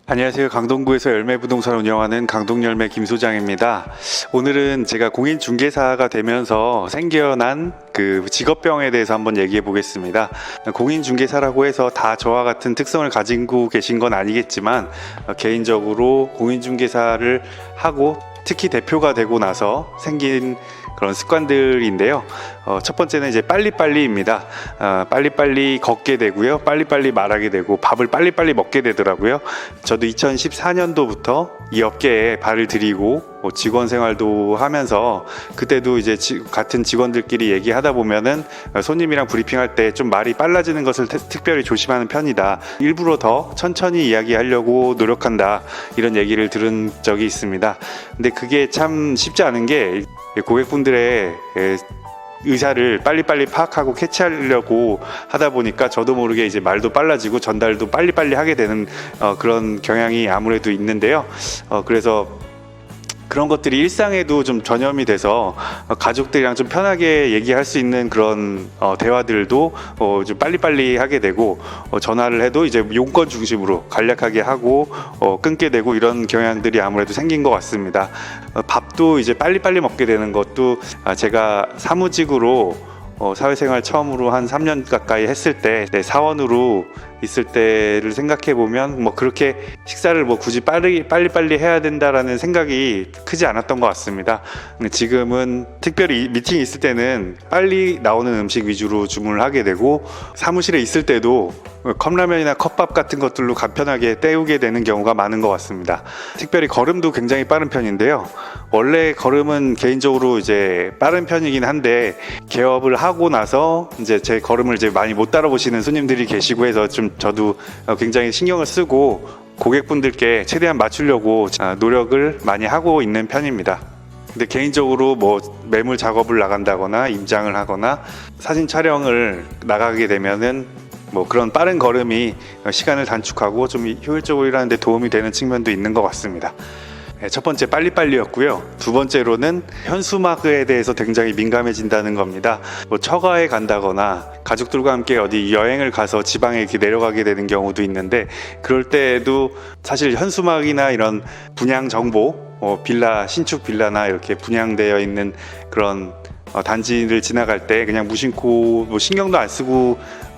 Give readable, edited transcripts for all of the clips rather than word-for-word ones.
안녕하세요. 강동구에서 열매부동산 운영하는 강동열매 김소장입니다. 오늘은 제가 공인중개사가 되면서 생겨난 그 직업병에 대해서 한번 얘기해 보겠습니다. 공인중개사라고 해서 다 저와 같은 특성을 가지고 계신 건 아니겠지만 개인적으로 공인중개사를 하고 특히 대표가 되고 나서 생긴 그런 습관들인데요. 첫 번째는 이제 빨리빨리입니다. 빨리빨리 걷게 되고요. 빨리빨리 말하게 되고 밥을 빨리빨리 먹게 되더라고요. 저도 2014년도부터 이 업계에 발을 들이고 직원 생활도 하면서 그때도 이제 같은 직원들끼리 얘기하다 보면은 손님이랑 브리핑할 때 좀 말이 빨라지는 것을 특별히 조심하는 편이다. 일부러 더 천천히 이야기하려고 노력한다. 이런 얘기를 들은 적이 있습니다. 근데 그게 참 쉽지 않은 게 고객분들의 의사를 빨리빨리 파악하고 캐치하려고 하다 보니까 저도 모르게 이제 말도 빨라지고 전달도 빨리빨리 하게 되는 그런 경향이 아무래도 있는데요. 그래서 그런 것들이 일상에도 좀 전염이 돼서 가족들이랑 좀 편하게 얘기할 수 있는 그런 대화들도 좀 빨리빨리 하게 되고 전화를 해도 이제 용건 중심으로 간략하게 하고 끊게 되고 이런 경향들이 아무래도 생긴 것 같습니다. 밥도 이제 빨리빨리 먹게 되는 것도 제가 사무직으로 사회생활 처음으로 한 3년 가까이 했을 때 사원으로 있을 때를 생각해 보면 그렇게 식사를 굳이 빨리빨리 해야 된다라는 생각이 크지 않았던 것 같습니다. 근데 지금은 특별히 미팅이 있을 때는 빨리 나오는 음식 위주로 주문을 하게 되고 사무실에 있을 때도 컵라면이나 컵밥 같은 것들로 간편하게 때우게 되는 경우가 많은 것 같습니다. 특별히 걸음도 굉장히 빠른 편인데요. 원래 걸음은 개인적으로 이제 빠른 편이긴 한데 개업을 하고 나서 이제 제 걸음을 이제 많이 못 따라보시는 손님들이 계시고 해서 좀 저도 굉장히 신경을 쓰고 고객분들께 최대한 맞추려고 노력을 많이 하고 있는 편입니다. 근데 개인적으로 매물 작업을 나간다거나 임장을 하거나 사진 촬영을 나가게 되면은 그런 빠른 걸음이 시간을 단축하고 좀 효율적으로 일하는 데 도움이 되는 측면도 있는 것 같습니다. 첫 번째 빨리빨리였고요. 두 번째로는 현수막에 대해서 굉장히 민감해진다는 겁니다. 처가에 간다거나 가족들과 함께 어디 여행을 가서 지방에 이렇게 내려가게 되는 경우도 있는데 그럴 때에도 사실 현수막이나 이런 분양 정보, 빌라, 신축 빌라나 이렇게 분양되어 있는 그런 단지를 지나갈 때 그냥 무심코 신경도 안 쓰고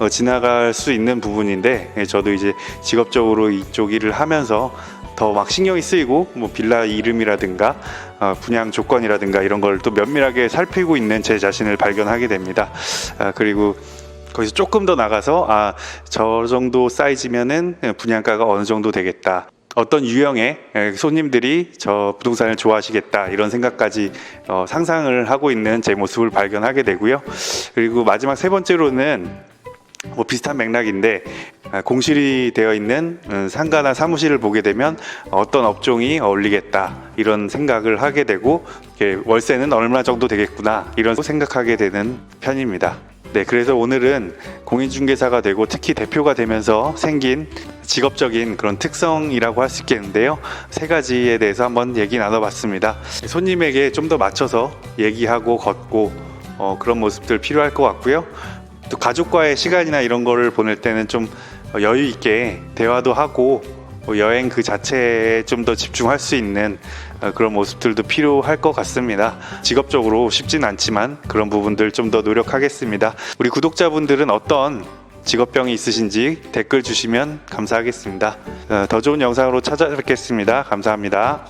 지나갈 수 있는 부분인데 저도 이제 직업적으로 이쪽 일을 하면서 더 막 신경이 쓰이고 빌라 이름이라든가 분양 조건이라든가 이런 걸 또 면밀하게 살피고 있는 제 자신을 발견하게 됩니다. 그리고 거기서 조금 더 나가서 저 정도 사이즈면은 분양가가 어느 정도 되겠다. 어떤 유형의 손님들이 저 부동산을 좋아하시겠다 이런 생각까지 상상을 하고 있는 제 모습을 발견하게 되고요. 그리고 마지막 세 번째로는 비슷한 맥락인데 공실이 되어 있는 상가나 사무실을 보게 되면 어떤 업종이 어울리겠다 이런 생각을 하게 되고 월세는 얼마 정도 되겠구나 이런 생각하게 되는 편입니다. 네, 그래서 오늘은 공인중개사가 되고 특히 대표가 되면서 생긴 직업적인 그런 특성이라고 할 수 있겠는데요. 세 가지에 대해서 한번 얘기 나눠봤습니다. 손님에게 좀 더 맞춰서 얘기하고 걷고 그런 모습들 필요할 것 같고요. 또 가족과의 시간이나 이런 거를 보낼 때는 좀 여유 있게 대화도 하고 여행 그 자체에 좀 더 집중할 수 있는 그런 모습들도 필요할 것 같습니다. 직업적으로 쉽진 않지만 그런 부분들 좀 더 노력하겠습니다. 우리 구독자분들은 어떤 직업병이 있으신지 댓글 주시면 감사하겠습니다. 더 좋은 영상으로 찾아뵙겠습니다. 감사합니다.